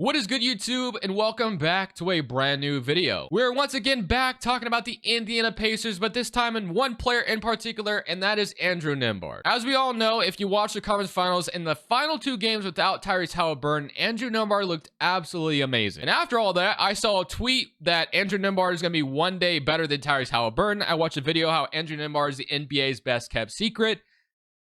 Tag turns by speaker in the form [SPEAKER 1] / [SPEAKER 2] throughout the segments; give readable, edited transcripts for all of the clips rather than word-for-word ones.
[SPEAKER 1] What is good, YouTube, and welcome back to a brand new video. We're once again back talking about the Indiana Pacers, but this time in one player in particular, and that is Andrew Nembhard. As we all know, if you watch the conference finals, in the final two games without Tyrese Halliburton, Andrew Nembhard looked absolutely amazing. And after all that, I saw a tweet that Andrew Nembhard is going to be one day better than Tyrese Halliburton. I watched a video how Andrew Nembhard is the NBA's best kept secret.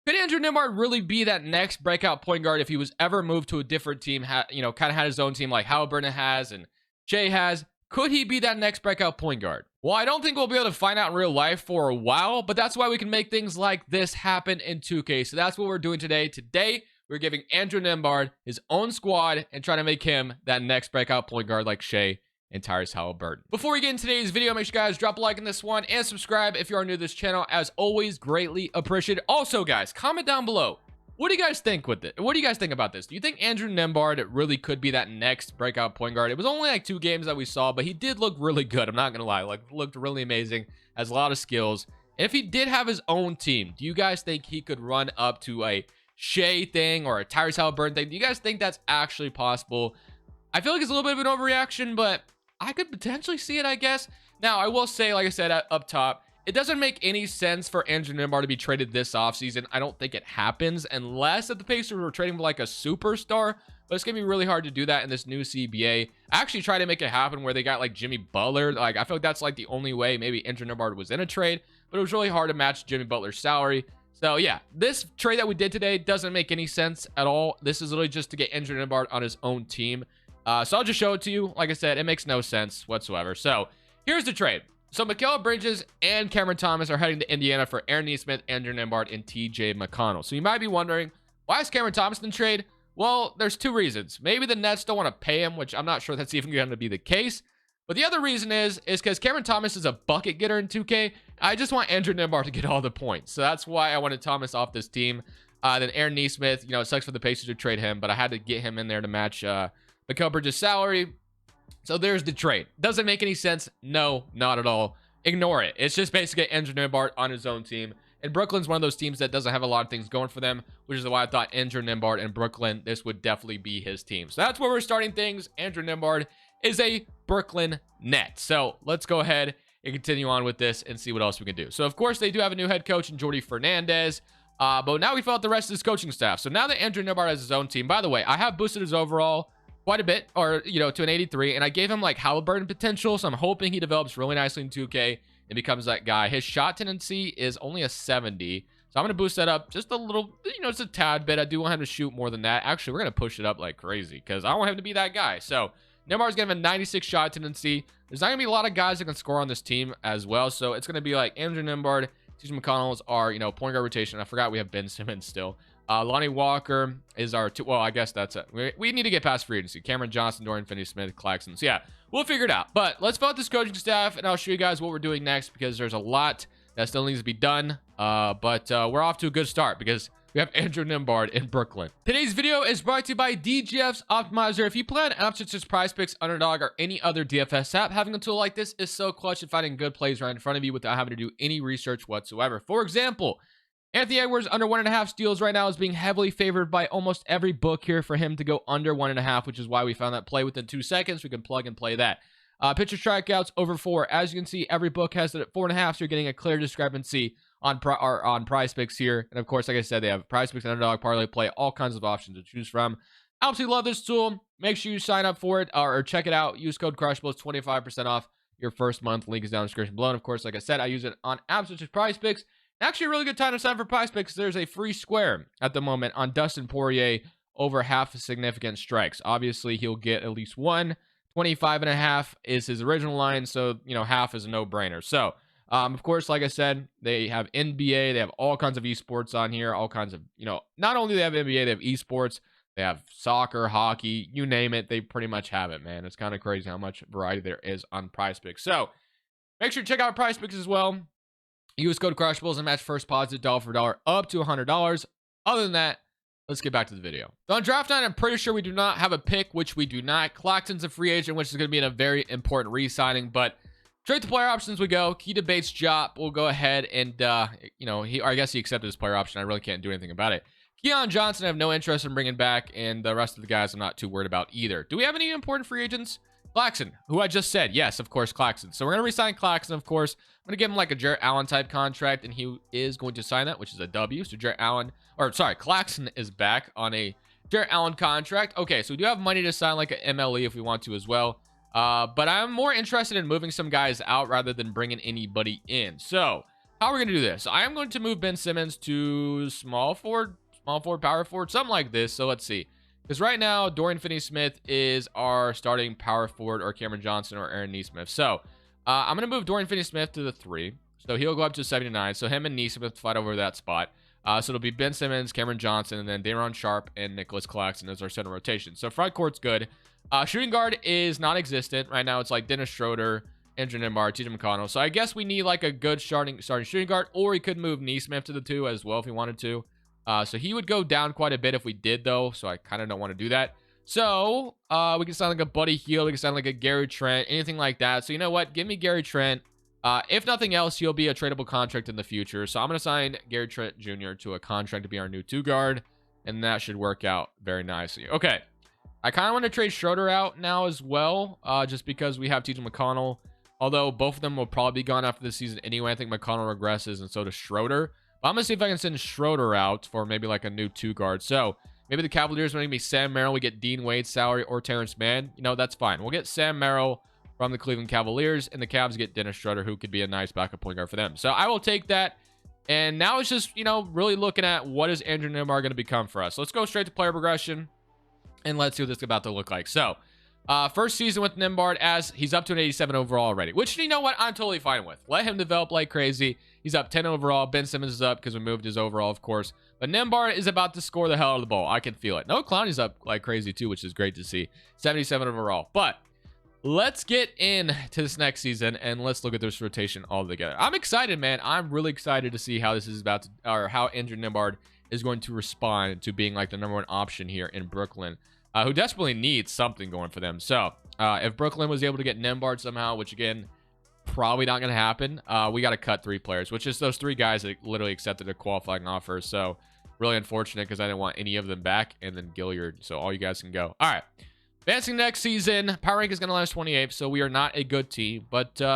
[SPEAKER 1] Could Andrew Nembhard really be that next breakout point guard if he was ever moved to a different team, kind of had his own team like Halliburton has and Shea has? Could he be that next breakout point guard? Well, I don't think we'll be able to find out in real life for a while, but that's why we can make things like this happen in 2K. So that's what we're doing today. Today, we're giving Andrew Nembhard his own squad and trying to make him that next breakout point guard like Shea and Tyrese Halliburton. Before we get into today's video, make sure you guys drop a like on this one and subscribe if you are new to this channel. As always, greatly appreciated. Also, guys, comment down below. What do you guys think with it? What do you guys think about this? Do you think Andrew Nembhard really could be that next breakout point guard? It was only like 2 games that we saw, but he did look really good. I'm not gonna lie, looked really amazing. Has a lot of skills. And if he did have his own team, do you guys think he could run up to a Shea thing or a Tyrese Halliburton thing? Do you guys think that's actually possible? I feel like it's a little bit of an overreaction, but I could potentially see it, I guess. Now, I will say, like I said up top, it doesn't make any sense for Andrew Nembhard to be traded this offseason. I don't think it happens unless if the Pacers were trading for like a superstar, but it's going to be really hard to do that in this new CBA. I actually tried to make it happen where they got like Jimmy Butler. Like, I feel like that's like the only way maybe Andrew Nembhard was in a trade, but it was really hard to match Jimmy Butler's salary. So yeah, this trade that we did today doesn't make any sense at all. This is literally just to get Andrew Nembhard on his own team. So I'll just show it to you. Like I said, it makes no sense whatsoever. So here's the trade. So Mikal Bridges and Cameron Thomas are heading to Indiana for Aaron Nesmith, Andrew Nembhard, and TJ McConnell. So you might be wondering, why is Cameron Thomas in the trade? Well, there's 2 reasons. Maybe the Nets don't want to pay him, which I'm not sure that's even going to be the case. But the other reason is because Cameron Thomas is a bucket getter in 2K. I just want Andrew Nembhard to get all the points. So that's why I wanted Thomas off this team. Then Aaron Nesmith, it sucks for the Pacers to trade him, but I had to get him in there to match Mikal Bridges' salary. So there's the trade. Doesn't make any sense. No, not at all. Ignore it. It's just basically Andrew Nembhard on his own team. And Brooklyn's one of those teams that doesn't have a lot of things going for them, which is why I thought Andrew Nembhard and Brooklyn, this would definitely be his team. So that's where we're starting things. Andrew Nembhard is a Brooklyn Net. So let's go ahead and continue on with this and see what else we can do. So of course they do have a new head coach in Jordi Fernandez. But now we fill out the rest of his coaching staff. So now that Andrew Nembhard has his own team, by the way, I have boosted his overall quite a bit, or to an 83, and I gave him like Halliburton potential, so I'm hoping he develops really nicely in 2K and becomes that guy. His shot tendency is only a 70, so I'm gonna boost that up just a little, just a tad bit. I do want him to shoot more than that. Actually, we're gonna push it up like crazy because I want him to be that guy. So Nembhard's gonna have a 96 shot tendency. There's not gonna be a lot of guys that can score on this team as well, so it's gonna be like Andrew Nembhard, TJ McConnell's our point guard rotation. I forgot we have Ben Simmons still. Lonnie Walker is our well, I guess that's it. We need to get past free agency. Cameron Johnson, Dorian Finney-Smith, Claxton. So yeah, we'll figure it out. But let's fill out this coaching staff, and I'll show you guys what we're doing next because there's a lot that still needs to be done. But we're off to a good start because we have Andrew Nembhard in Brooklyn. Today's video is brought to you by DGF's Optimizer. If you play on apps such as PrizePicks, Underdog, or any other DFS app, having a tool like this is so clutch at finding good plays right in front of you without having to do any research whatsoever. For example, Anthony Edwards under 1.5 steals right now is being heavily favored by almost every book here for him to go under 1.5, which is why we found that play within 2 seconds. We can plug and play that. Pitcher strikeouts over 4. As you can see, every book has it at 4.5, so you're getting a clear discrepancy on PrizePicks here. And of course, like I said, they have PrizePicks, Underdog, Parlay, Play, all kinds of options to choose from. Absolutely love this tool. Make sure you sign up for it or check it out. Use code Crushables, 25% off your first month. Link is down in the description below. And of course, like I said, I use it on apps such as PrizePicks. Actually, a really good time to sign for PrizePicks because there's a free square at the moment on Dustin Poirier over half significant strikes. Obviously, he'll get at least one. 25.5 is his original line, so half is a no-brainer. So, of course, like I said, they have NBA, they have all kinds of esports on here, all kinds of not only do they have NBA, they have esports, they have soccer, hockey, you name it, they pretty much have it, man. It's kind of crazy how much variety there is on PrizePicks. So, make sure to check out PrizePicks as well. Use code Crushables and match first deposit dollar for dollar up to $100. Other than that, let's get back to the video. So on draft night, I'm pretty sure we do not have a pick, which we do not. Claxton's a free agent, which is going to be in a very important re-signing. But straight to player options we go. Key debates job. We'll go ahead and, I guess he accepted his player option. I really can't do anything about it. Keon Johnson, I have no interest in bringing back, and the rest of the guys I'm not too worried about either. Do we have any important free agents? Claxton, who I just said. Yes, of course, Claxton. So we're going to resign Claxton, of course. I'm going to give him like a Jarrett Allen type contract, and he is going to sign that, which is a W. So Jarrett Allen, or sorry, Claxton is back on a Jarrett Allen contract. Okay, so we do have money to sign like an MLE if we want to as well. But I'm more interested in moving some guys out rather than bringing anybody in. So how are we going to do this? I am going to move Ben Simmons to small forward, power forward, something like this. So let's see. Because right now, Dorian Finney-Smith is our starting power forward, or Cameron Johnson or Aaron Nesmith. So I'm going to move Dorian Finney-Smith to the 3. So he'll go up to 79. So him and Nesmith fight over that spot. So it'll be Ben Simmons, Cameron Johnson, and then Daron Sharp and Nicholas Claxton as our center rotation. So front court's good. Shooting guard is non-existent. Right now, it's like Dennis Schroeder, Andrew Nembhard, TJ McConnell. So I guess we need like a good starting shooting guard, or we could move Nesmith to the 2 as well if we wanted to. So he would go down quite a bit if we did, though. So I kind of don't want to do that. So we can sign like a Buddy Hield. We can sign like a Gary Trent, anything like that. So you know what? Give me Gary Trent. If nothing else, he'll be a tradable contract in the future. So I'm going to sign Gary Trent Jr. to a contract to be our new 2 guard. And that should work out very nicely. Okay. I kind of want to trade Schroeder out now as well. Just because we have TJ McConnell. Although both of them will probably be gone after this season anyway. I think McConnell regresses and so does Schroeder. I'm going to see if I can send Schroeder out for maybe like a new 2 guard. So maybe the Cavaliers want to give me Sam Merrill. We get Dean Wade's salary or Terrence Mann. You know, that's fine. We'll get Sam Merrill from the Cleveland Cavaliers, and the Cavs get Dennis Schroeder, who could be a nice backup point guard for them. So I will take that. And now it's just, you know, really looking at what is Andrew Nembhard going to become for us. Let's go straight to player progression, and let's see what this is about to look like. So first season with Nembhard, as he's up to an 87 overall already, which, you know what, I'm totally fine with. Let him develop like crazy. He's up 10 overall. Ben Simmons is up because we moved his overall, of course. But Nembhard is about to score the hell out of the ball. I can feel it. Noah Clowney's up like crazy too, which is great to see. 77 overall. But let's get into this next season and let's look at this rotation all together. I'm excited, man. I'm really excited to see how this is about to, or how Andrew Nembhard is going to respond to being like the #1 option here in Brooklyn, who desperately needs something going for them. So if Brooklyn was able to get Nembhard somehow, which again, probably not going to happen, we got to cut 3 players, which is those 3 guys that literally accepted a qualifying offer. So really unfortunate because I didn't want any of them back, and then Gilliard. So all you guys can go. All right. Advancing next season, power rank is going to last 28th, so we are not a good team. But, you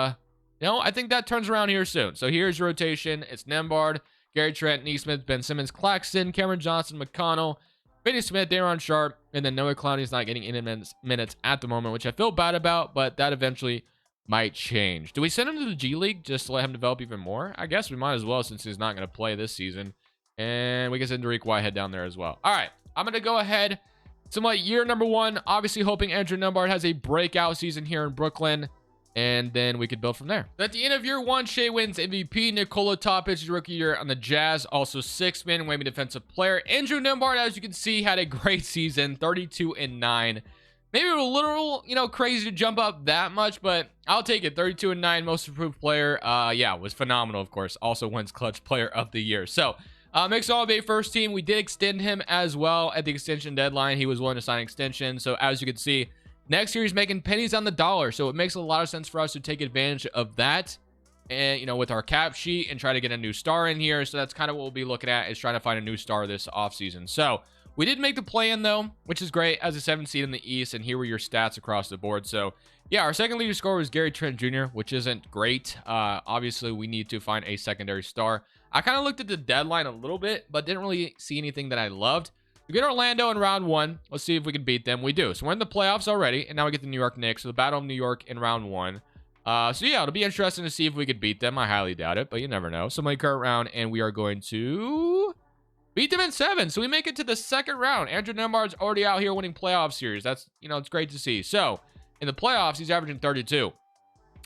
[SPEAKER 1] know, I think that turns around here soon. So here's your rotation. It's Nembhard, Gary Trent, Nesmith, Ben Simmons, Claxton, Cameron Johnson, McConnell, Finney-Smith, Daron Sharp, and then Noah Clowney's not getting any minutes at the moment, which I feel bad about, but that eventually might change. Do we send him to the G League just to let him develop even more? I guess we might as well, since he's not going to play this season. And we can send Dariq Whitehead down there as well. All right, I'm going to go ahead. Somewhat year #1, obviously hoping Andrew Nembhard has a breakout season here in Brooklyn, and then we could build from there. At the end of year 1, Shea wins MVP. Nikola Topic, rookie year on the Jazz, also 6th-man Whammy defensive player. Andrew Nembhard, as you can see, had a great season, 32-9. Maybe a little, you know, crazy to jump up that much, but I'll take it. 32-9, most improved player. Yeah, was phenomenal, of course. Also wins clutch player of the year. So, mixed all-NBA first team. We did extend him as well at the extension deadline. He was willing to sign an extension. So, as you can see, next year he's making pennies on the dollar. So, it makes a lot of sense for us to take advantage of that. And, you know, with our cap sheet and try to get a new star in here. So, that's kind of what we'll be looking at, is trying to find a new star this offseason. So, we did make the play-in, though, which is great, as a 7th seed in the East, and here were your stats across the board. So, yeah, our second leading scorer was Gary Trent Jr., which isn't great. Obviously, we need to find a secondary star. I kind of looked at the deadline a little bit, but didn't really see anything that I loved. We get Orlando in round 1. Let's see if we can beat them. We do. So, we're in the playoffs already, and now we get the New York Knicks. So, the Battle of New York in round 1. So, yeah, it'll be interesting to see if we could beat them. I highly doubt it, but you never know. So, my current round, and we are going to beat them in 7. So we make it to the 2nd round. Andrew Nembhard's already out here winning playoff series. That's, you know, it's great to see. So in the playoffs, he's averaging 32.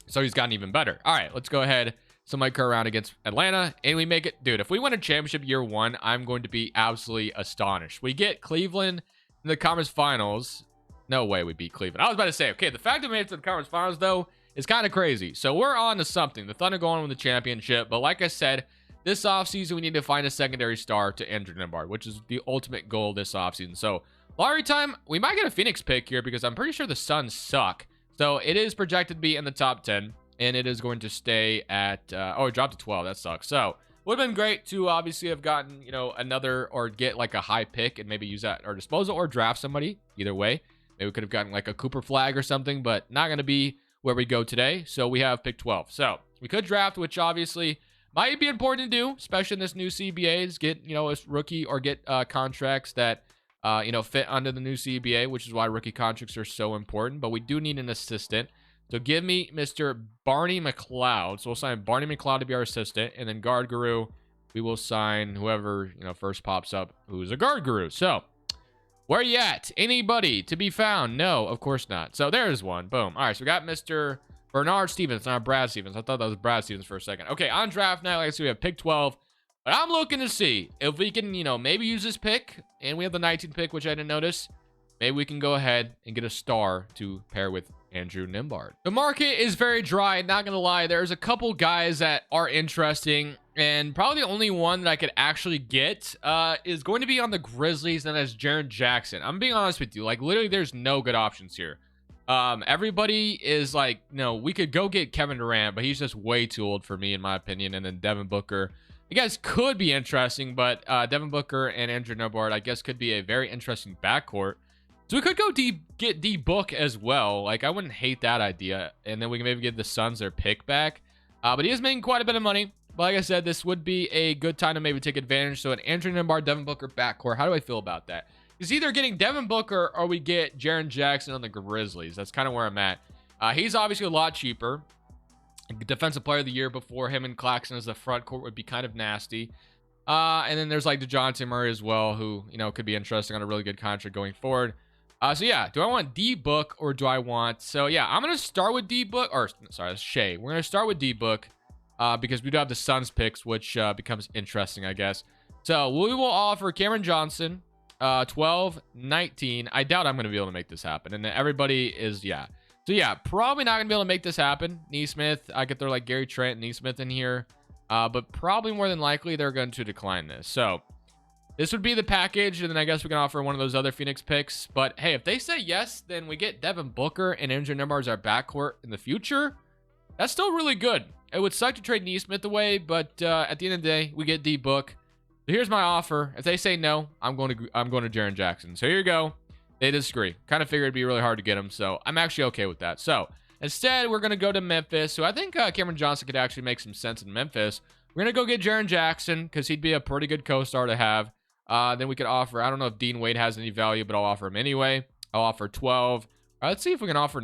[SPEAKER 1] So he's gotten even better. All right, let's go ahead. So my current round against Atlanta, and we make it. Dude, if we win a championship year 1, I'm going to be absolutely astonished. We get Cleveland in the conference finals. No way we beat Cleveland. I was about to say, okay, the fact that we made it to the conference finals, though, is kind of crazy. So we're on to something. The Thunder going with the championship. But like I said, this offseason, we need to find a secondary star to Andrew Nembhard, which is the ultimate goal this offseason. So, lottery time, we might get a Phoenix pick here because I'm pretty sure the Suns suck. So, it is projected to be in the top 10, and it is going to stay at, oh, it dropped to 12. That sucks. So, would have been great to obviously have gotten, you know, another or get like a high pick and maybe use that at our disposal or draft somebody. Either way, maybe we could have gotten like a Cooper Flag or something, but not going to be where we go today. So we have pick 12. So we could draft, which obviously might be important to do, especially in this new CBAs. Get, you know, a rookie or get contracts that, you know, fit under the new CBA, which is why rookie contracts are so important. But we do need an assistant. So give me Mr. Barney McLeod. So we'll sign Barney McLeod to be our assistant. And then guard guru, we will sign whoever, you know, first pops up who's a guard guru. So where you at? Anybody to be found? No, of course not. So there's one. Boom. All right, so we got Mr. Bernard Stevens, not Brad Stevens. I thought that was Brad Stevens for a second. Okay, on draft night, like I said, we have pick 12. But I'm looking to see if we can, you know, maybe use this pick. And we have the 19th pick, which I didn't notice. Maybe we can go ahead and get a star to pair with Andrew Nembhard. The market is very dry, not gonna lie. There's a couple guys that are interesting, and probably the only one that I could actually get is going to be on the Grizzlies, and that's Jaren Jackson. I'm being honest with you, like literally there's no good options here. Everybody is like, no, we could go get Kevin Durant, but he's just way too old for me in my opinion. And then Devin Booker, you guys could be interesting, but Devin Booker and Andrew Nembhard, I guess, could be a very interesting backcourt. So we could go get D-Book as well. Like, I wouldn't hate that idea. And then we can maybe give the Suns their pick back. But he is making quite a bit of money. But like I said, this would be a good time to maybe take advantage. So an Andrew Nembhard, Devin Booker backcourt. How do I feel about that? It's either getting Devin Booker or we get Jaren Jackson on the Grizzlies. That's kind of where I'm at. He's obviously a lot cheaper. Defensive player of the year before him and Claxton as the front court would be kind of nasty. And then there's like DeJounte Murray as well, who, you know, could be interesting on a really good contract going forward. So yeah, do I want D-Book or do I want... So yeah, I'm going to start with D-Book, or sorry, that's Shea. We're going to start with D-Book because we do have the Suns picks, which becomes interesting, I guess. So we will offer Cameron Johnson, 12, 19. I doubt I'm going to be able to make this happen. And then everybody is, yeah. So yeah, probably not going to be able to make this happen. Neesmith, I could throw like Gary Trent and Neesmith in here. But probably more than likely they're going to decline this. So this would be the package, and then I guess we can offer one of those other Phoenix picks. But hey, if they say yes, then we get Devin Booker and Andrew Nembhard as our backcourt in the future. That's still really good. It would suck to trade Neesmith away, but at the end of the day, we get D-Book. So here's my offer. If they say no, I'm going to Jaren Jackson. So here you go. They disagree. Kind of figured it'd be really hard to get him, so I'm actually okay with that. So instead, we're going to go to Memphis. So I think Cameron Johnson could actually make some sense in Memphis. We're going to go get Jaren Jackson because he'd be a pretty good co-star to have. Then we could offer, I don't know if Dean Wade has any value, but I'll offer him anyway. I'll offer 12. All right, let's see if we can offer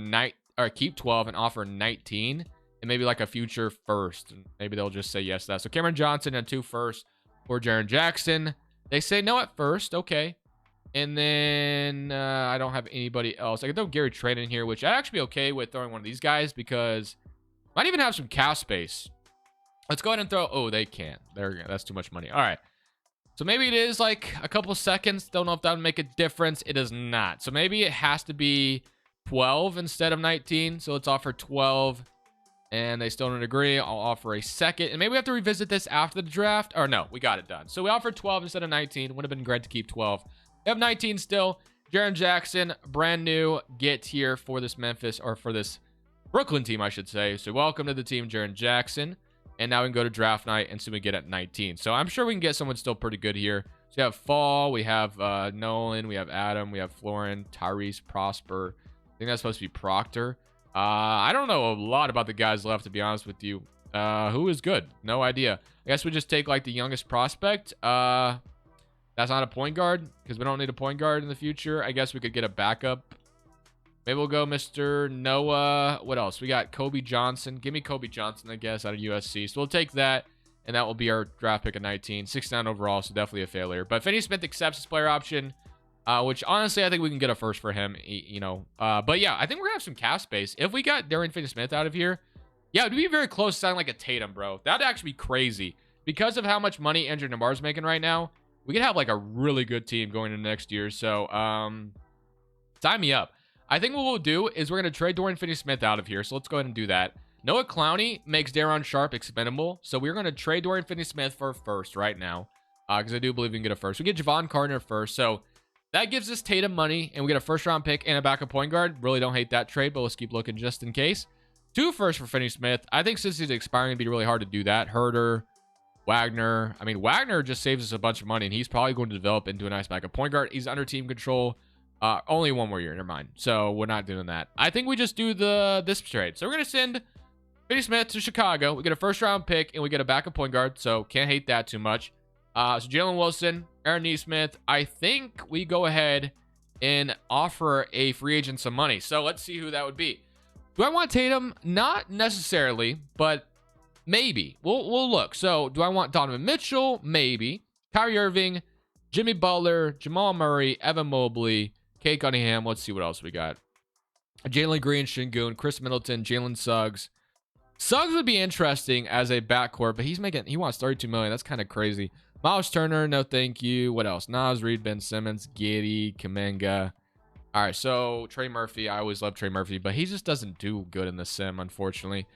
[SPEAKER 1] keep 12 and offer 19 and maybe like a future first. Maybe they'll just say yes to that. So Cameron Johnson and 2 firsts for Jaren Jackson. They say no at first. Okay. And then I don't have anybody else. I could throw Gary Trent in here, which I'd actually be okay with throwing one of these guys because might even have some cap space. Let's go ahead and throw. Oh, they can't. That's too much money. All right. So maybe it is like a couple seconds. Don't know if that would make a difference. It is not. So maybe it has to be 12 instead of 19. So let's offer 12. And they still don't agree. I'll offer a second. And maybe we have to revisit this after the draft. Or no, we got it done. So we offered 12 instead of 19. Would have been great to keep 12. We have 19 still. Jaren Jackson, brand new get here for this Memphis, or for this Brooklyn team, I should say. So welcome to the team, Jaren Jackson. And now we can go to draft night and see what we get at 19. So I'm sure we can get someone still pretty good here. So we have Fall, we have Nolan, we have Adam, we have Florin, Tyrese, Prosper. I think that's supposed to be Proctor. I don't know a lot about the guys left, to be honest with you. Who is good? No idea. I guess we just take like the youngest prospect. That's not a point guard because we don't need a point guard in the future. I guess we could get a backup. Maybe we'll go Mr. Noah. What else? We got Kobe Johnson. Give me Kobe Johnson, I guess, out of USC. So we'll take that, and that will be our draft pick at 19. 69 overall, so definitely a failure. But Finney Smith accepts his player option, which honestly, I think we can get a first for him, you know. But yeah, I think we're going to have some cap space. If we got Darian Finney-Smith out of here, yeah, it would be very close to sounding like a Tatum, bro. That'd actually be crazy. Because of how much money Andrew Nembhard's making right now, we could have like a really good team going into next year. So, sign me up. I think what we'll do is we're going to trade Dorian Finney-Smith out of here. So let's go ahead and do that. Noah Clowney makes Daron Sharp expendable. So we're going to trade Dorian Finney-Smith for a first right now. Because I do believe we can get a first. We get Javon Carter first. So that gives us Tatum money. And we get a first round pick and a backup point guard. Really don't hate that trade, but let's keep looking just in case. 2 firsts for Finney-Smith. I think since he's expiring, it'd be really hard to do that. Herder. Wagner. I mean, Wagner just saves us a bunch of money, and he's probably going to develop into a nice backup point guard. He's under team control. Only one more year. Never mind. So we're not doing that. I think we just do this trade. So we're going to send Finney Smith to Chicago. We get a first-round pick, and we get a backup point guard, so can't hate that too much. So Jalen Wilson, Aaron Nesmith. I think we go ahead and offer a free agent some money. So let's see who that would be. Do I want Tatum? Not necessarily, but maybe. We'll look. So do I want Donovan Mitchell? Maybe. Kyrie Irving, Jimmy Butler, Jamal Murray, Evan Mobley, Kate Cunningham. Let's see what else we got. Jalen Green, Şengün, Chris Middleton, Jalen Suggs. Suggs would be interesting as a backcourt, but he wants 32 million. That's kind of crazy. Miles Turner, no thank you. What else? Naz Reid, Ben Simmons, Giddey, Kuminga. All right, so Trey Murphy. I always love Trey Murphy, but he just doesn't do good in the sim, unfortunately.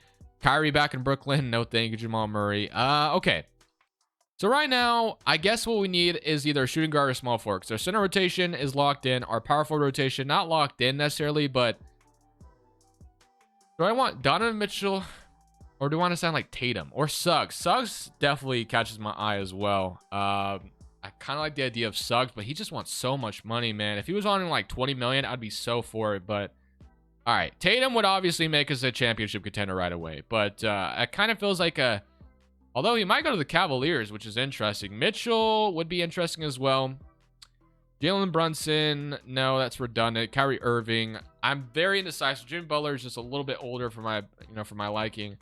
[SPEAKER 1] Kyrie back in Brooklyn. No thank you, Jamal Murray. Okay. So right now, I guess what we need is either a shooting guard or small forward. So our center rotation is locked in. Our power forward rotation, not locked in necessarily, but do I want Donovan Mitchell or do I want to sound like Tatum or Suggs? Suggs definitely catches my eye as well. I kind of like the idea of Suggs, but he just wants so much money, man. If he was on like 20 million, I'd be so for it, but all right. Tatum would obviously make us a championship contender right away, but it kind of feels like although he might go to the Cavaliers, which is interesting. Mitchell would be interesting as well. Jalen Brunson, no, that's redundant. Kyrie Irving, I'm very indecisive. Jimmy Butler is just a little bit older for my liking.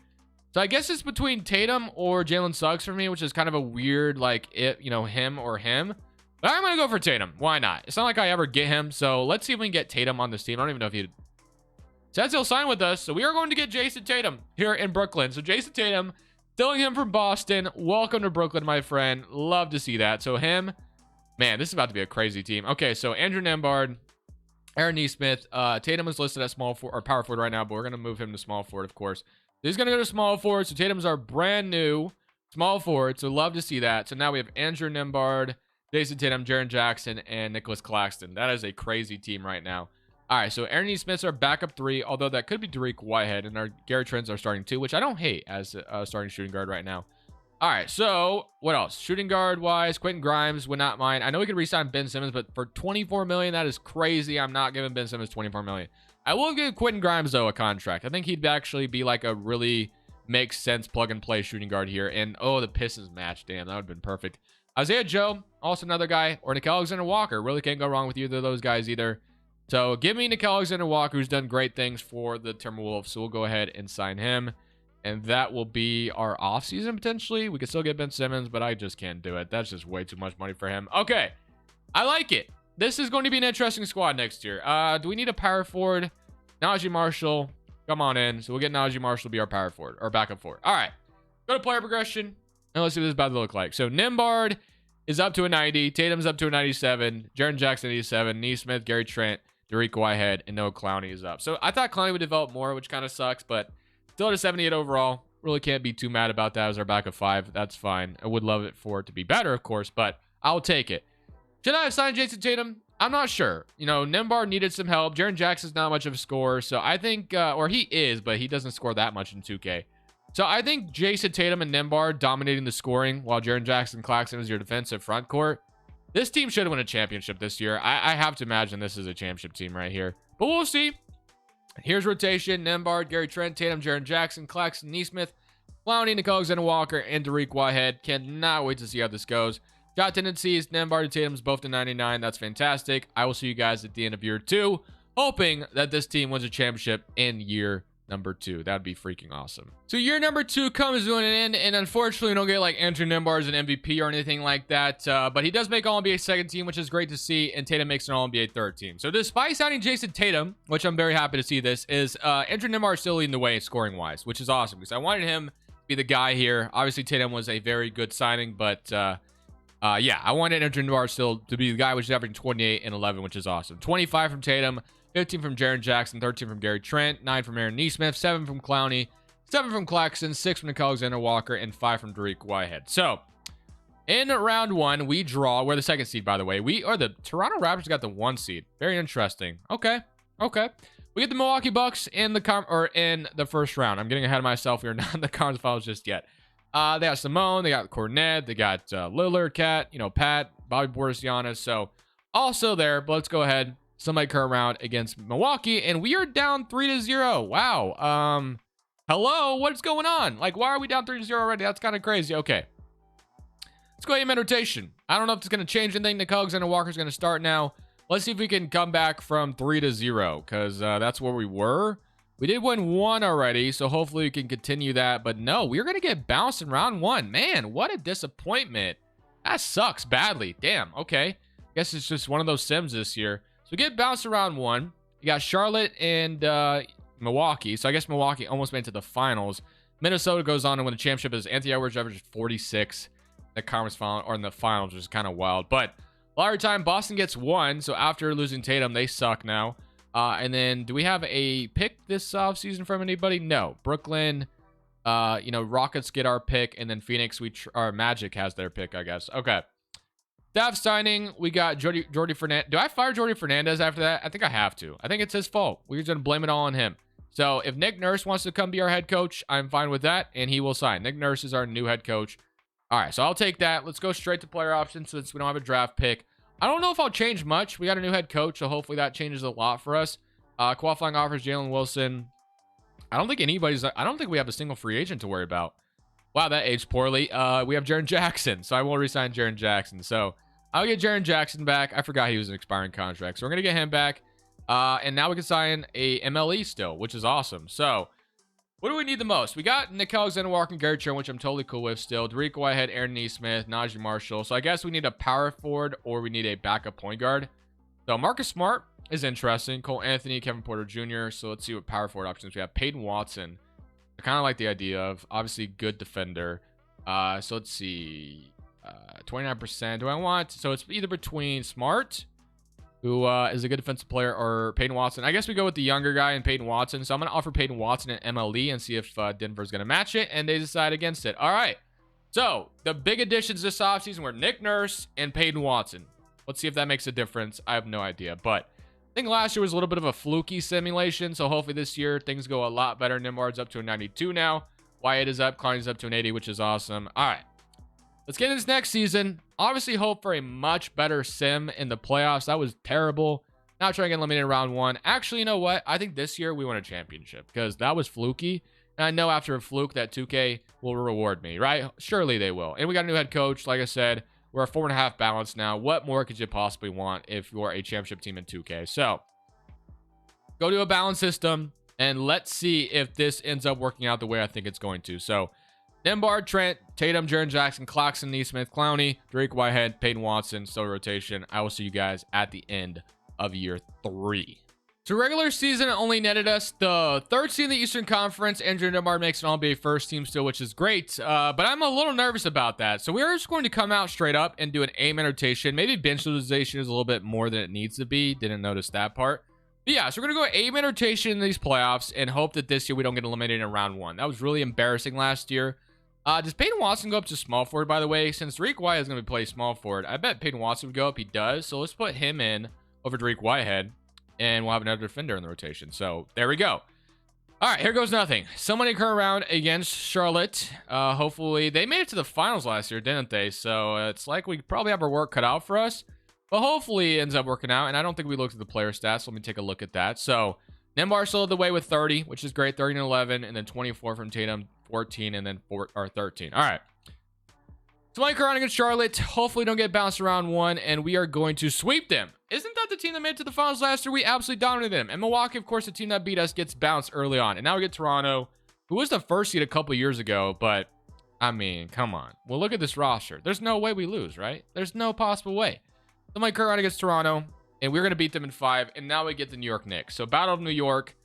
[SPEAKER 1] So I guess it's between Tatum or Jalen Suggs for me, which is kind of a weird, him or him. But I'm going to go for Tatum. Why not? It's not like I ever get him. So let's see if we can get Tatum on this team. I don't even know if he says he'll sign with us. So we are going to get Jason Tatum here in Brooklyn. So Jason Tatum, stealing him from Boston. Welcome to Brooklyn, my friend. Love to see that. So him, man, this is about to be a crazy team. Okay, so Andrew Nembhard, Aaron Nesmith. Tatum is listed at small forward or power forward right now, but we're going to move him to small forward, of course. He's going to go to small forward. So Tatum's our brand new small forward. So love to see that. So now we have Andrew Nembhard, Jason Tatum, Jaren Jackson, and Nicholas Claxton. That is a crazy team right now. All right, so Aaron Nesmith's our backup 3, although that could be Dariq Whitehead, and our Gary Trent's our starting 2, which I don't hate as a starting shooting guard right now. All right, so what else? Shooting guard-wise, Quentin Grimes would not mind. I know we could re-sign Ben Simmons, but for $24 million, that is crazy. I'm not giving Ben Simmons $24 million. I will give Quentin Grimes, though, a contract. I think he'd actually be like a really makes sense plug-and-play shooting guard here. And, oh, the Pistons match. Damn, that would have been perfect. Isaiah Joe, also another guy, or Nickeil Alexander-Walker. Really can't go wrong with either of those guys either. So give me Nickeil Alexander-Walker, who's done great things for the Timberwolves. So we'll go ahead and sign him. And that will be our offseason, potentially. We could still get Ben Simmons, but I just can't do it. That's just way too much money for him. Okay. I like it. This is going to be an interesting squad next year. Do we need a power forward? Najee Marshall, come on in. So we'll get Najee Marshall to be our power forward, or backup forward. All right. Go to player progression. And let's see what this is about to look like. So Nembhard is up to a 90. Tatum's up to a 97. Jaren Jackson, 87. Nesmith, Gary Trent, Dariq Whitehead, and Noah Clowney is up. So I thought Clowney would develop more, which kind of sucks, but still at a 78 overall. Really can't be too mad about that as our backup 5. That's fine. I would love it for it to be better, of course, but I'll take it. Should I have signed Jason Tatum? I'm not sure. You know, Nembhard needed some help. Jaren Jackson's not much of a scorer, so I think, or he is, but he doesn't score that much in 2K. So I think Jason Tatum and Nembhard dominating the scoring while Jaren Jackson Claxton is your defensive front court. This team should win a championship this year. I have to imagine this is a championship team right here, but we'll see. Here's rotation: Nembhard, Gary Trent, Tatum, Jaren Jackson, Claxton, Nesmith, Clowney, Nickeil Alexander-Walker, and Dariq Whitehead. Cannot wait to see how this goes. Shot tendencies: Nembhard and Tatum's both to 99. That's fantastic. I will see you guys at the end of year 2, hoping that this team wins a championship in year number 2. That'd be freaking awesome. So year number 2 comes to an end, and unfortunately, we don't get like Andrew Nembhard as an MVP or anything like that. But he does make All-NBA second team, which is great to see, and Tatum makes an All-NBA third team. So despite signing Jason Tatum, which I'm very happy to see this, is Andrew Nembhard still leading the way scoring-wise, which is awesome because I wanted him to be the guy here. Obviously, Tatum was a very good signing, but yeah, I wanted Andrew Nembhard still to be the guy, which is averaging 28 and 11, which is awesome. 25 from Tatum, 15 from Jaren Jackson, 13 from Gary Trent, 9 from Aaron Nesmith, 7 from Clowney, 7 from Claxton, 6 from Nickeil Alexander-Walker, and 5 from Dariq Whitehead. So, in round 1, we draw. We're the second seed, by the way. We are the Toronto Raptors got the 1 seed. Very interesting. Okay. We get the Milwaukee Bucks in the first round. I'm getting ahead of myself. We're not in the conference finals just yet. They got Simone, they got Cornet, they got Lillard, Cat, Pat, Bobby Portis, Giannis. So also there, but let's go ahead. Somebody current round against Milwaukee, and we are down 3-0. Wow. Hello, what's going on? Like, why are we down 3-0 already? That's kind of crazy. Okay. Let's go aim in rotation. I don't know if it's going to change anything. Nicole Alexander Walker's going to start now. Let's see if we can come back from 3-0, because that's where we were. We did win 1 already, so hopefully we can continue that. But no, we're going to get bounced in round 1. Man, what a disappointment. That sucks badly. Damn, okay. Guess it's just one of those sims this year. So we get bounced around 1. You got Charlotte and Milwaukee. So I guess Milwaukee almost made it to the finals. Minnesota goes on to win the championship as Anthony Edwards averages 46 in the conference final, or in the finals, which is kind of wild. But lottery time, Boston gets 1. So after losing Tatum, they suck now. And then do we have a pick this offseason from anybody? No. Brooklyn, Rockets get our pick, and then Phoenix, our Magic has their pick, I guess. Okay. Staff signing, we got Jordy Fernandez. Do I fire Jordy Fernandez after that? I think I have to. I think it's his fault. We're just going to blame it all on him. So if Nick Nurse wants to come be our head coach, I'm fine with that, and he will sign. Nick Nurse is our new head coach. All right, so I'll take that. Let's go straight to player options since we don't have a draft pick. I don't know if I'll change much. We got a new head coach, so hopefully that changes a lot for us. Qualifying offers, Jalen Wilson. I don't think we have a single free agent to worry about. Wow, that aged poorly. We have Jaren Jackson, so I will resign Jaren Jackson. So I'll get Jaren Jackson back. I forgot he was an expiring contract, so we're going to get him back. And now we can sign a MLE still, which is awesome. So what do we need the most? We got Nicole Alexander Walker and Gary Trent, which I'm totally cool with still. Dariq Whitehead, Aaron Nesmith, Najee Marshall. So I guess we need a power forward or we need a backup point guard. So Marcus Smart is interesting. Cole Anthony, Kevin Porter Jr. So let's see what power forward options we have. Peyton Watson. I kind of like the idea of, obviously, good defender. So let's see. 29%. Do I want? So it's either between Smart, who is a good defensive player, or Peyton Watson. I guess we go with the younger guy in Peyton Watson. So I'm going to offer Peyton Watson an MLE and see if Denver's going to match it, and they decide against it. All right. So the big additions this offseason were Nick Nurse and Peyton Watson. Let's see if that makes a difference. I have no idea, but I think last year was a little bit of a fluky simulation, so hopefully this year things go a lot better. Nembhard's up to a 92 now. Wyatt is up. Clowney's up to an 80, which is awesome. All right. Let's get into this next season. Obviously hope for a much better sim in the playoffs. That was terrible. Now trying to get eliminated in round 1. Actually, you know what? I think this year we win a championship because that was fluky. And I know after a fluke that 2K will reward me, right? Surely they will. And we got a new head coach. Like I said, we're a 4.5 balance now. What more could you possibly want if you're a championship team in 2K? So go to a balance system and let's see if this ends up working out the way I think it's going to. So Nembhard, Trent, Tatum, Jaren Jackson, Claxton, Nesmith, Clowney, Dariq Whitehead, Peyton Watson, still rotation. I will see you guys at the end of year 3. So regular season only netted us the 3rd seed in the Eastern Conference. Andrew Nembhard makes an all-NBA first team still, which is great. But I'm a little nervous about that. So we're just going to come out straight up and do an aim rotation. Maybe bench utilization is a little bit more than it needs to be. Didn't notice that part. But yeah, so we're going to go aim rotation in these playoffs and hope that this year we don't get eliminated in round 1. That was really embarrassing last year. Does Peyton Watson go up to small forward, by the way? Since Dariq Whitehead is going to play small forward, I bet Peyton Watson would go up. He does. So let's put him in over Dariq Whitehead, and we'll have another defender in the rotation. So there we go. All right, here goes nothing. Somebody current round against Charlotte. Hopefully, they made it to the finals last year, didn't they? So it's like we probably have our work cut out for us. But hopefully it ends up working out. And I don't think we looked at the player stats. So let me take a look at that. So Nembhard still led the way with 30, which is great. 30 and 11, and then 24 from Tatum, 14, and then 13. All right. So Mike around against Charlotte. Hopefully don't get bounced around 1, and we are going to sweep them. Isn't that the team that made it to the finals last year? We absolutely dominated them. And Milwaukee, of course, the team that beat us, gets bounced early on. And now we get Toronto, who was the first seed a couple years ago. But, I mean, come on. Well, look at this roster. There's no way we lose, right? There's no possible way. So Mike around against Toronto, and we're going to beat them in 5. And now we get the New York Knicks. So Battle of New York.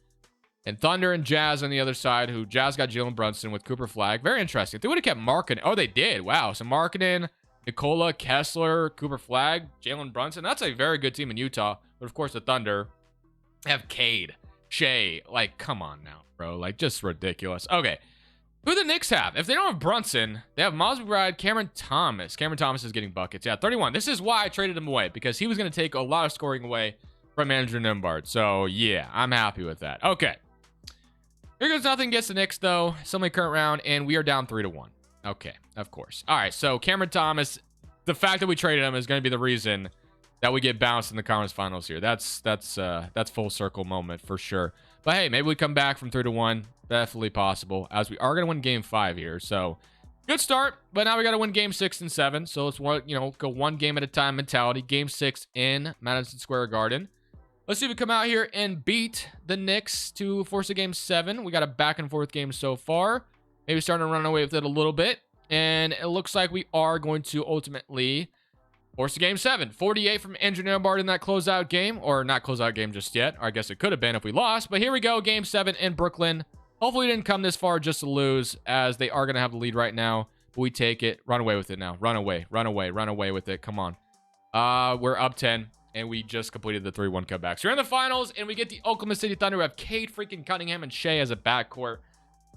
[SPEAKER 1] And Thunder and Jazz on the other side, who Jazz got Jalen Brunson with Cooper Flag. Very interesting. If they would have kept Markkanen. Oh, they did. Wow. So Markkanen, Nikola, Kessler, Cooper Flag, Jalen Brunson. That's a very good team in Utah. But, of course, the Thunder have Cade, Shea. Like, come on now, bro. Like, just ridiculous. Okay. Who do the Knicks have? If they don't have Brunson, they have Miles McBride, Cameron Thomas. Cameron Thomas is getting buckets. Yeah, 31. This is why I traded him away, because he was going to take a lot of scoring away from Andrew Nembhard. So, yeah, I'm happy with that. Okay. Here goes nothing against the Knicks, though. Somebody current round, and we are down 3-1. Okay, of course. All right, so Cameron Thomas, the fact that we traded him is going to be the reason that we get bounced in the conference finals here. That's full circle moment for sure. But hey, maybe we come back from 3-1. Definitely possible, as we are going to win game 5 here. So good start, but now we got to win game 6 and 7. So let's go one game at a time mentality. Game 6 in Madison Square Garden. Let's see if we come out here and beat the Knicks to force a game 7. We got a back and forth game so far. Maybe starting to run away with it a little bit. And it looks like we are going to ultimately force a game 7. 48 from Andrew Nembhard in that closeout game. Or not closeout game just yet. Or I guess it could have been if we lost. But here we go. Game 7 in Brooklyn. Hopefully we didn't come this far just to lose, as they are going to have the lead right now. But we take it. Run away with it now. Run away. Run away. Run away with it. Come on. We're up 10. And we just completed the 3-1 comeback. So we're in the finals, and we get the Oklahoma City Thunder. We have Cade freaking Cunningham and Shea as a backcourt.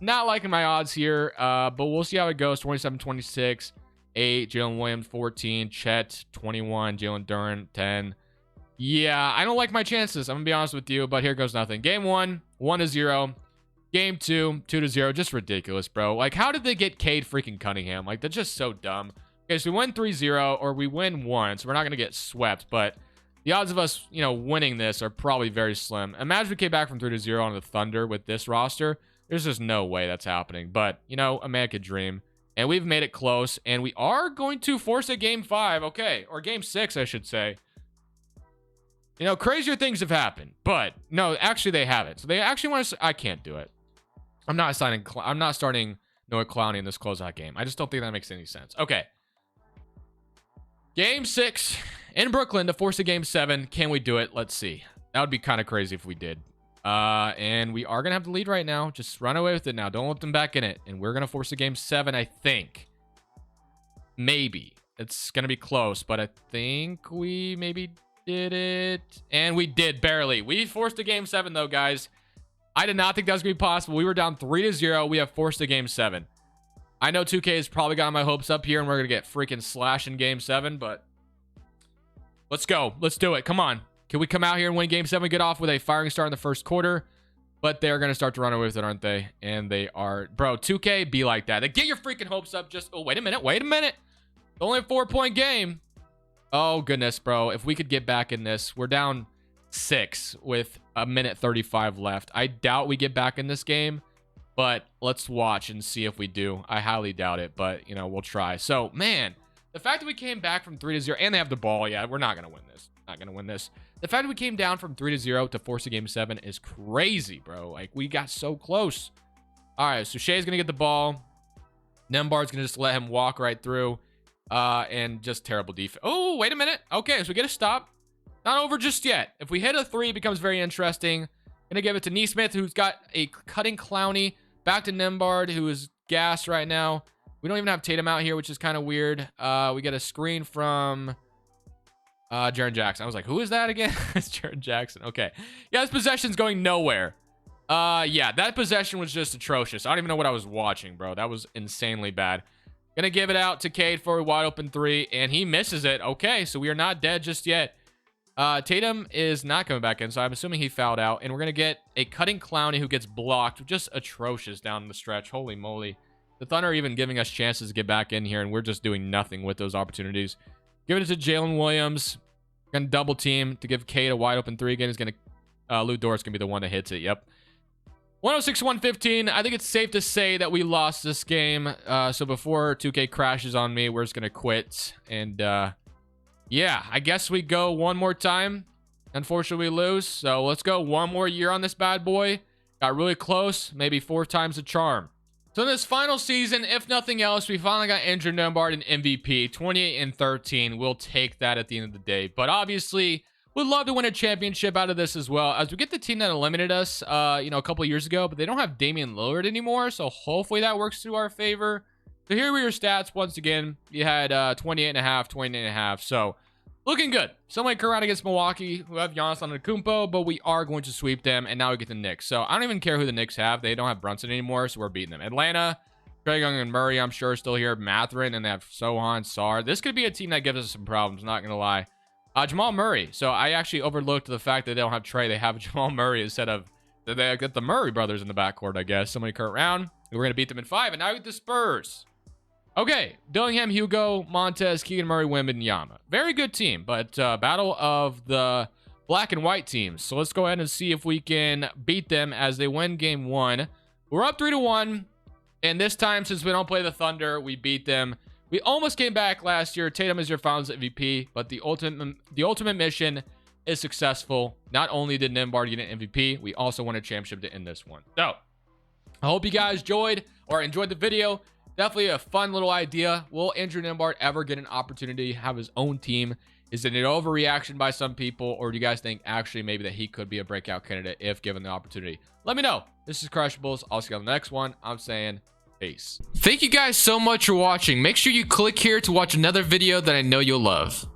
[SPEAKER 1] Not liking my odds here, but we'll see how it goes. 27-26, 8, Jalen Williams, 14, Chet, 21, Jalen Duren, 10. Yeah, I don't like my chances. I'm going to be honest with you, but here goes nothing. Game 1, 1-0. Game 2, 2-0. Just ridiculous, bro. Like, how did they get Cade freaking Cunningham? Like, that's just so dumb. Okay, so we win 3-0, or we win 1, so we're not going to get swept, but the odds of us, winning this are probably very slim. Imagine we came back from 3-0 on the Thunder with this roster. There's just no way that's happening. But, a man could dream. And we've made it close. And we are going to force a game 5. Okay. Or game 6, I should say. Crazier things have happened. But, no, actually they haven't. So they actually want to... I can't do it. I'm not starting Noah Clowney in this closeout game. I just don't think that makes any sense. Okay. Game 6 in Brooklyn to force a game 7. Can we do it? Let's see. That would be kind of crazy if we did. And we are going to have the lead right now. Just run away with it now. Don't let them back in it. And we're going to force a game 7, I think. Maybe. It's going to be close, but I think we maybe did it. And we did, barely. We forced a game 7, though, guys. I did not think that was going to be possible. We were down 3-0. We have forced a game 7. I know 2K has probably got my hopes up here, and we're going to get freaking slashed in game 7, but let's go. Let's do it. Come on. Can we come out here and win game 7? We get off with a firing start in the first quarter, but they're going to start to run away with it, aren't they? And they are. Bro, 2K, be like that. They get your freaking hopes up. Just, oh, wait a minute. Wait a minute. It's only a 4-point game. Oh, goodness, bro. If we could get back in this, we're down 6 with a minute 35 left. I doubt we get back in this game. But let's watch and see if we do. I highly doubt it, but, we'll try. So, man, the fact that we came back from 3-0, and they have the ball, yeah, we're not going to win this. Not going to win this. The fact that we came down from 3-0 to force a game 7 is crazy, bro. Like, we got so close. All right, so Shea's going to get the ball. Nembhard's going to just let him walk right through. And just terrible defense. Oh, wait a minute. Okay, so we get a stop. Not over just yet. If we hit a 3, it becomes very interesting. Going to give it to Nesmith, who's got a cutting Clowney. Back to Nembhard, who is gassed right now. We don't even have Tatum out here, which is kind of weird. We get a screen from Jaren Jackson. I was like, who is that again? It's Jaren Jackson. Okay. Yeah, this possession's going nowhere. Yeah, that possession was just atrocious. I don't even know what I was watching, bro. That was insanely bad. Gonna give it out to Cade for a wide open 3, and he misses it. Okay, so we are not dead just yet. Tatum is not coming back in, so I'm assuming he fouled out. And we're going to get a cutting Clowney who gets blocked. Just atrocious down the stretch. Holy moly. The Thunder are even giving us chances to get back in here, and we're just doing nothing with those opportunities. Giving it to Jalen Williams. Going to double team to give Cade a wide open 3 again. He's going to... Lou Dort's going to be the one that hits it. Yep. 106-115. I think it's safe to say that we lost this game. So before 2K crashes on me, we're just going to quit. And... yeah, I guess we go one more time. Unfortunately, we lose. So let's go one more year on this bad boy. Got really close. Maybe 4 times the charm. So in this final season, if nothing else, we finally got Andrew Nembhard an MVP. 28-13. We'll take that at the end of the day. But obviously, we'd love to win a championship out of this as well. As we get the team that eliminated us, a couple of years ago. But they don't have Damian Lillard anymore. So hopefully that works to our favor. So here were your stats. Once again, you had 28.5, 28.5. So looking good. Somebody come around against Milwaukee, who have Giannis Antetokounmpo, but we are going to sweep them. And now we get the Knicks. So I don't even care who the Knicks have. They don't have Brunson anymore, so we're beating them. Atlanta, Trae Young and Murray, I'm sure, still here. Mathurin, and they have Sohan, Sarr. This could be a team that gives us some problems, not going to lie. Jamal Murray. So I actually overlooked the fact that they don't have Trae. They have Jamal Murray instead of they got the Murray brothers in the backcourt, I guess. Somebody current round. We're going to beat them in 5. And now we get the Spurs. Okay, Dillingham, Hugo, Montez, Keegan Murray, Wembanyama. Very good team, but battle of the black and white teams. So let's go ahead and see if we can beat them as they win game 1. We're up 3-1, and this time, since we don't play the Thunder, we beat them. We almost came back last year. Tatum is your Finals MVP, but the ultimate mission is successful. Not only did Nembhard get an MVP, we also won a championship to end this one. So I hope you guys enjoyed the video. Definitely a fun little idea. Will Andrew Nembhard ever get an opportunity to have his own team? Is it an overreaction by some people, or do you guys think actually maybe that he could be a breakout candidate if given the opportunity? Let me know. This is Crushables. I'll see you on the next one. I'm saying peace. Thank you guys so much for watching. Make sure you click here to watch another video that I know you'll love.